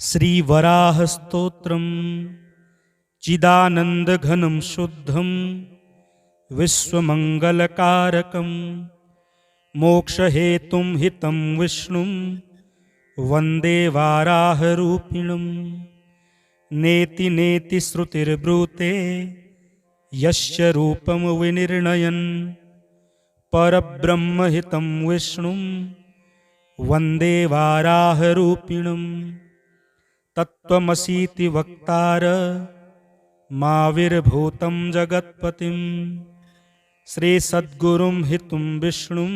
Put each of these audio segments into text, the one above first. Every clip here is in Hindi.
श्रीवराहस्तोत्रम् चिदानन्दघनं शुद्धं विश्वमङ्गलकारकं मोक्षहेतुं हितं विष्णुं वन्दे वाराहरूपिणं। नेति नेति श्रुतिर्ब्रूते यस्य रूपं विनिर्णयन् परब्रह्महितं विष्णुं वन्दे वाराहरूपिणम्। तत्त्वमसीति वक्तार माविर्भूतं जगत्पतिं श्रीसद्गुरुं हितुं विष्णुं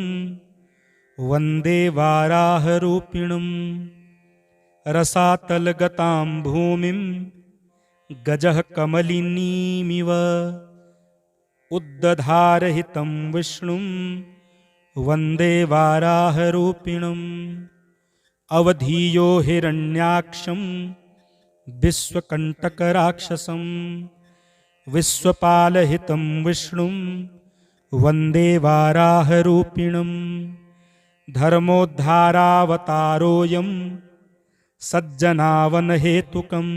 वन्दे वाराहरूपिणं। रसातलगतां भूमिं गजः कमलिनीमिव उद्दधारहितं विष्णुं वन्दे वाराहरूपिणम्। अवधीयो हिरण्याक्षं विश्वकण्टकराक्षसं विश्वपालहितं विष्णुं वन्दे वाराहरूपिणम्। धर्मोद्धारावतारोऽयं सज्जनावनहेतुकं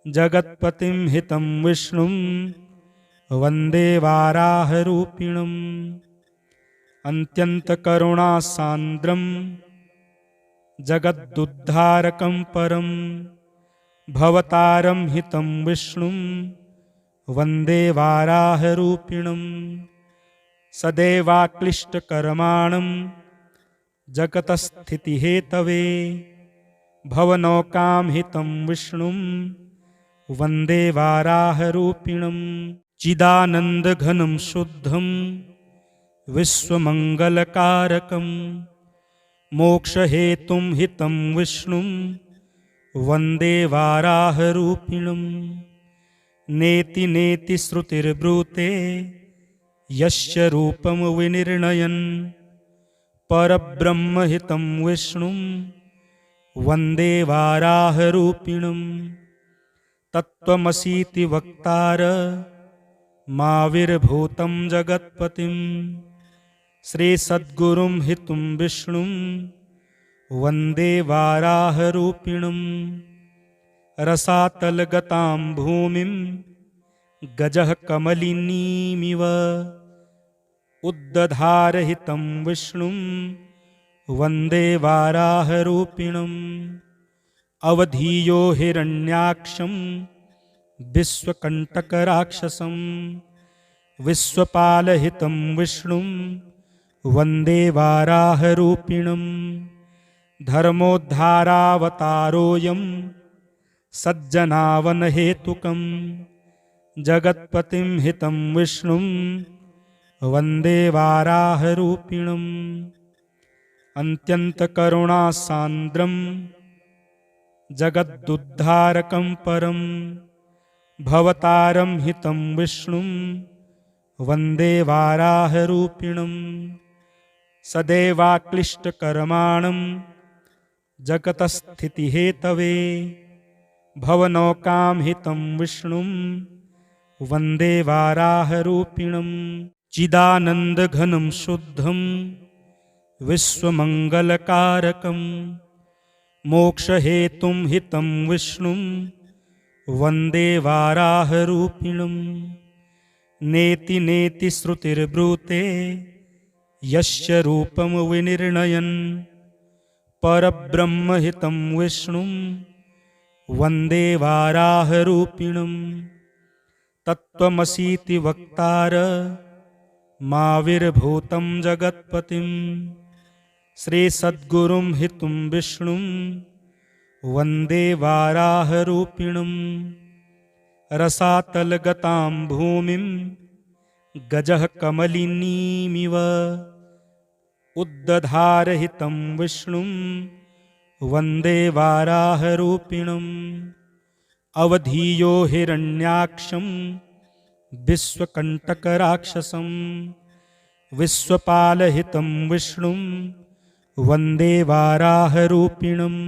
जगत्पतिं हितं विष्णुं वन्दे वाराहरूपिणम्। अत्यन्तकरुणासान्द्रं जगदुद्धारकं परं भवतारं हितं विष्णुं वन्दे वाराहरूपिणं। सदैवाक्लिष्टकर्माणं जगतस्थितिहेतवे भवनौकां हितं विष्णुं वन्दे वाराहरूपिणं। चिदानन्दघनं शुद्धं विश्वमङ्गलकारकं मोक्षहेतुं हितं विष्णुं वन्दे वाराहरूपिणं। नेति नेति श्रुतिर्ब्रूते यस्य रूपं विनिर्णयन् परब्रह्महितं विष्णुं वन्दे वाराहरूपिणम्। तत्त्वमसीति वक्तार माविर्भूतं जगत्पतिं श्रीसद्गुरुं हितुं विष्णुं वन्दे वाराहरूपिणम्। रसातलगतां भूमिं गजः कमलिनीमिव उद्दधारहितं विष्णुं वन्दे वाराहरूपिणम्। अवधीयो हिरण्याक्षं विश्वकण्टकराक्षसं विश्वपालहितं विष्णुं वन्दे वाराहरूपिणम्। धर्मोद्धारावतारोऽयं सज्जनावनहेतुकं जगत्पतिं हितं विष्णुं वन्दे वाराहरूपिणम्। अत्यन्तकरुणासान्द्रं जगदुद्धारकं परं भवतारं हितं विष्णुं वन्दे वाराहरूपिणम्। सदैवाक्लिष्टकर्माणं जगतस्थितिहेतवे भवनौकां हितं विष्णुं वन्दे वाराहरूपिणम्। चिदानन्दघनं शुद्धं विश्वमङ्गलकारकं मोक्षहेतुं हितं विष्णुं वन्दे वाराहरूपिणम्। नेति नेति श्रुतिर्ब्रूते यस्य रूपं विनिर्णयन् परब्रह्महितं विष्णुं वन्दे वाराहरूपिणम्। तत्त्वमसीति वक्तार माविर्भूतं जगत्पतिं श्रीसद्गुरुं हितुं विष्णुं वन्दे वाराहरूपिणम्। रसातलगतां भूमिं गजः कमलिनीमिव उद्दधारहितं विष्णुं वन्दे वाराहरूपिणम्। अवधीयो हिरण्याक्षं विश्वकण्टकराक्षसं विश्वपालहितं विष्णुं वन्दे वाराहरूपिणम्।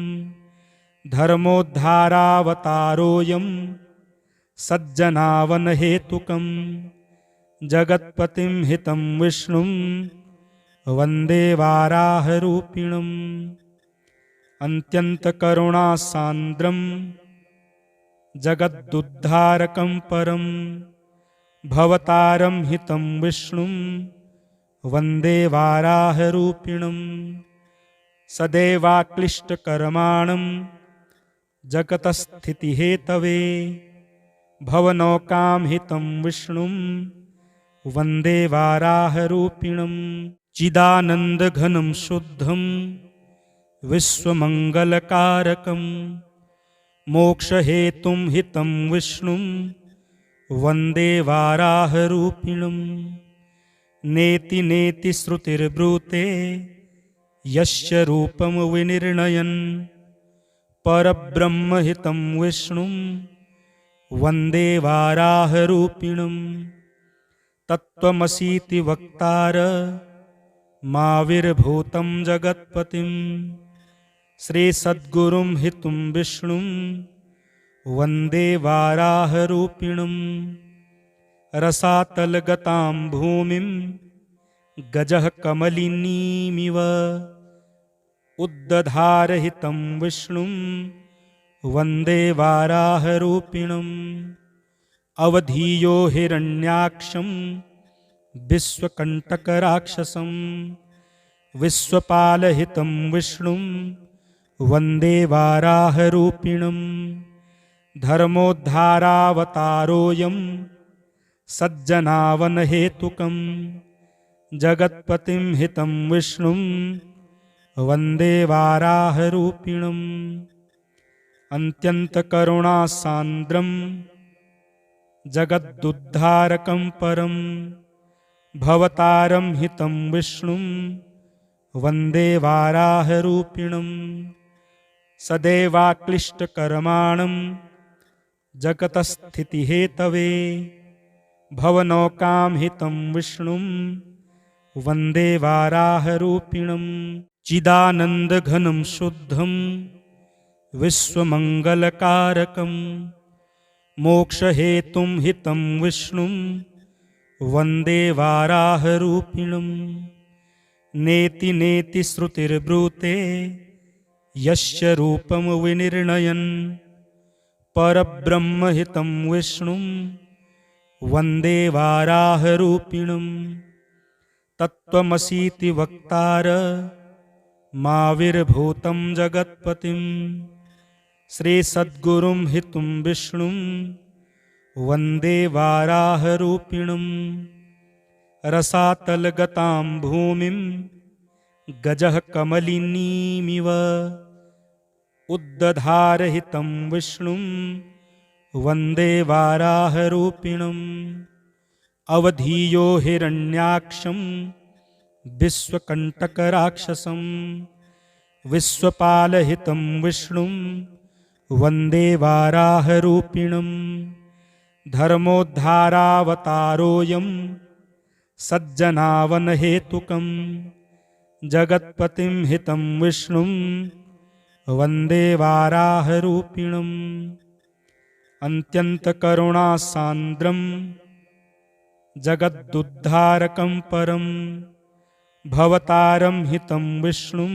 धर्मोद्धारावतारोऽयं सज्जनावनहेतुकं जगत्पतिं हितं विष्णुं वन्दे वाराहरूपिणम्। अन्त्यन्तकरुणासान्द्रं जगदुद्धारकं परं भवतारं हितं विष्णुं वन्दे वाराहरूपिणं सदैवाक्लिष्टकर्माणं जगतस्थितिहेतवे भवनौकां हितं विष्णुं वन्दे वाराहरूपिणं चिदानन्दघनं शुद्धं विश्वमङ्गलकारकं मोक्षहेतुं हितं विष्णुं वन्दे वाराहरूपिणं नेति नेति श्रुतिर्ब्रूते यस्य रूपं विनिर्णयन् परब्रह्महितं विष्णुं वन्दे वाराहरूपिणं तत्त्वमसीति वक्तार माविर्भूतं जगत्पतिं श्रीसद्गुरुं हितुं विष्णुं वन्दे वाराहरूपिणं रसातलगतां भूमिं गजः कमलिनीमिव उद्दधारहितं विष्णुं वन्दे वाराहरूपिणम् अवधीयो हिरण्याक्षं विश्वकण्टकराक्षसं विश्वपालहितं विष्णुं वन्दे वाराहरूपिणं धर्मोद्धारावतारोऽयं सज्जनावनहेतुकं जगत्पतिं हितं विष्णुं वन्दे वाराहरूपिणम् अन्त्यन्तकरुणासान्द्रं जगदुद्धारकं परं भवतारं हितं विष्णुं वन्दे वाराहरूपिणं सदैवाक्लिष्टकर्माणं जगतस्थितिहेतवे भवनौकां हितं विष्णुं वन्दे वाराहरूपिणं चिदानन्दघनं शुद्धं विश्वमङ्गलकारकं मोक्षहेतुं हितं विष्णुं वन्दे वाराहरूपिणं नेति नेति श्रुतिर्ब्रूते यस्य रूपं विनिर्णयन् परब्रह्महितं विष्णुं वन्दे वाराहरूपिणं तत्त्वमसीति वक्तार माविर्भूतं जगत्पतिं श्रीसद्गुरुं हितुं विष्णुं वन्दे वाराहरूपिणं रसातलगतां भूमिं गजः कमलिनीमिव उद्दधारहितं विष्णुं वन्दे वाराहरूपिणम् अवधीयो हिरण्याक्षं विश्वकण्टकराक्षसं विश्वपालहितं विष्णुं वन्दे वाराहरूपिणं धर्मोद्धारावतारोऽयं सज्जनावनहेतुकं जगत्पतिं हितं विष्णुं वन्दे वाराहरूपिणम् अन्त्यन्तकरुणासान्द्रं जगदुद्धारकं परं भवतारं हितं विष्णुं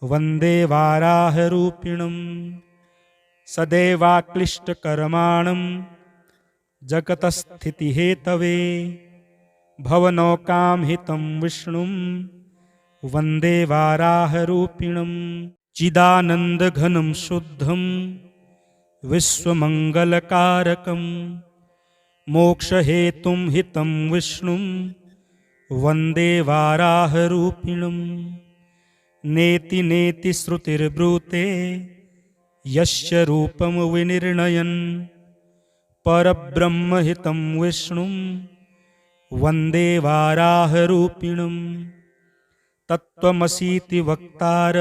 वन्दे वाराहरूपिणं सदैवाक्लिष्टकर्माणं जगतस्थितिहेतवे भवनौकां हितं विष्णुं वन्दे वाराहरूपिणं चिदानन्दघनं शुद्धं विश्वमङ्गलकारकं मोक्षहेतुं हितं विष्णुं वन्दे वाराहरूपिणं नेति नेति श्रुतिर्ब्रूते यस्य रूपं विनिर्णयन् परब्रह्महितं विष्णुं वन्दे वाराहरूपिणं तत्त्वमसीति वक्तार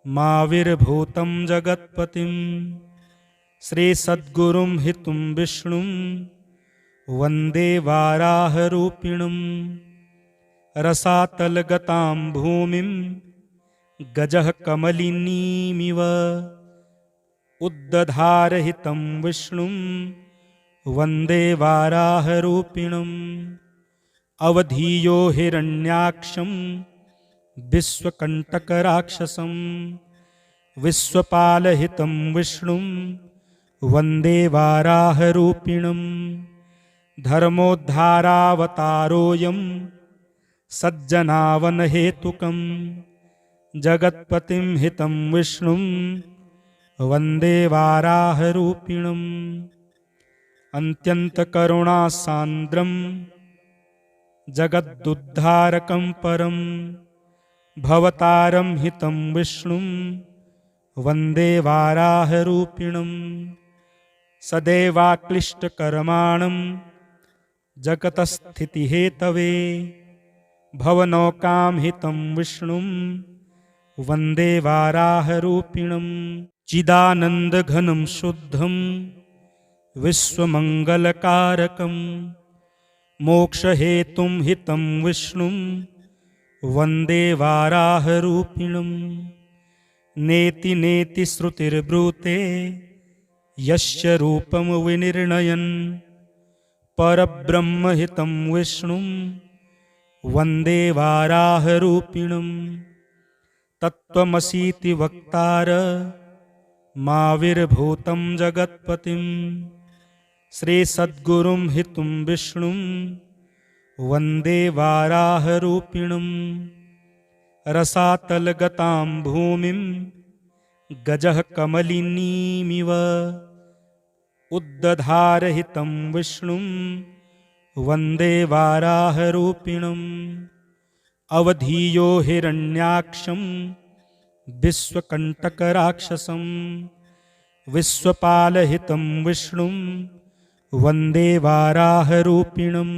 माविर्भूतं जगत्पतिं श्रीसद्गुरुं हितुं विष्णुं वन्दे वाराहरूपिणं रसातलगतां भूमिं गजः कमलिनीमिव उद्दधारहितं विष्णुं वन्दे वाराहरूपिणम् अवधीयो हिरण्याक्षं विश्वकण्टकराक्षसं विश्वपालहितं विष्णुं वन्दे वाराहरूपिणं धर्मोद्धारावतारोऽयं सज्जनावनहेतुकं जगत्पतिं हितं विष्णुं वन्दे वाराहरूपिणम् अन्त्यन्तकरुणासान्द्रं जगदुद्धारकं परं भवतारं हितं विष्णुं वन्दे वाराहरूपिणं सदैवाक्लिष्टकर्माणं जगतस्थितिहेतवे भवनौकां हितं विष्णुं वन्दे वाराहरूपिणं चिदानन्दघनं शुद्धं विश्वमङ्गलकारकं मोक्षहेतुं हितं विष्णुं वन्दे वाराहरूपिणं नेति नेति श्रुतिर्ब्रूते यस्य रूपं विनिर्णयन् परब्रह्महितं विष्णुं वन्दे वाराहरूपिणं तत्त्वमसीति वक्तार माविर्भूतं जगत्पतिं श्रीसद्गुरुं हितं विष्णुं वन्दे वाराहरूपिणं रसातलगतां भूमिं गजः कमलिनीमिव उद्दधारहितं विष्णुं वन्दे वाराहरूपिणम् अवधीयो हिरण्याक्षं विश्वकण्टकराक्षसं विश्वपालहितं विष्णुं वन्दे वाराहरूपिणं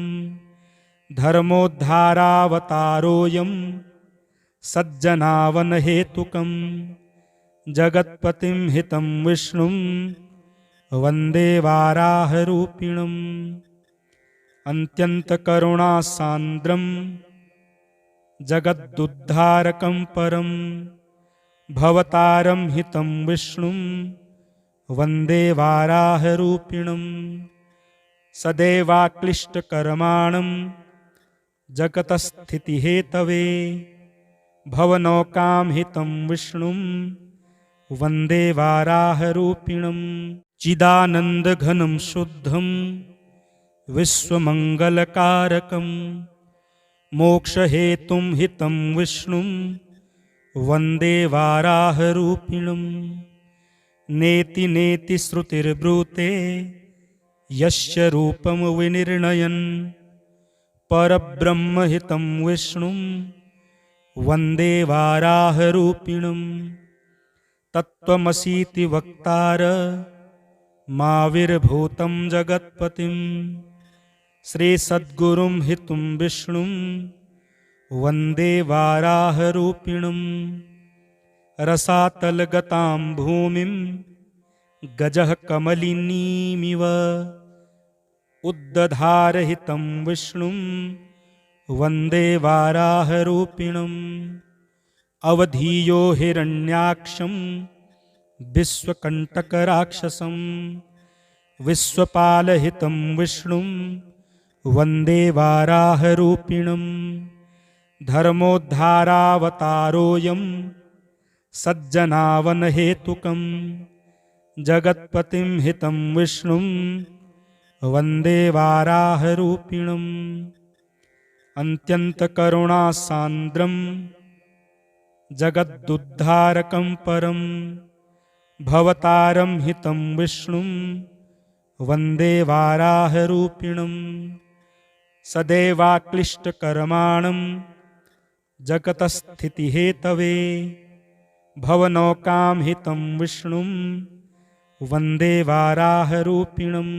धर्मोद्धारावतारोऽयं सज्जनावनहेतुकं जगत्पतिं हितं विष्णुं वन्दे वाराहरूपिणम् अन्त्यन्तकरुणासान्द्रं जगदुद्धारकं परं भवतारं हितं विष्णुं वन्दे वाराहरूपिणं सदैवाक्लिष्टकर्माणं जगतस्थितिहेतवे भवनौकां हितं विष्णुं वन्दे वाराहरूपिणं चिदानन्दघनं शुद्धं विश्वमङ्गलकारकं मोक्षहेतुं हितं विष्णुं वन्दे वाराहरूपिणं नेति नेति श्रुतिर्ब्रूते यस्य रूपं विनिर्णयन् परब्रह्महितं विष्णुं वन्दे वाराहरूपिणं तत्त्वमसीति वक्तार माविर्भूतं जगत्पतिं श्रीसद्गुरुं हितं विष्णुं वन्दे वाराहरूपिणं रसातलगतां भूमिं गजः कमलिनीमिव उद्दधारहितं विष्णुं वन्दे वाराहरूपिणम् अवधीयो हिरण्याक्षं विश्वकण्टकराक्षसं विश्वपालहितं विष्णुं वन्दे वाराहरूपिणं धर्मोद्धारावतारोऽयं सज्जनावनहेतुकं जगत्पतिं हितं विष्णुं वन्दे वाराहरूपिणम् अन्त्यन्तकरुणासान्द्रं जगदुद्धारकं परं भवतारं हितं विष्णुं वन्दे वाराहरूपिणं सदैवाक्लिष्टकर्माणं जगतस्थितिहेतवे भवनौकां हितं विष्णुं वन्दे वाराहरूपिणम्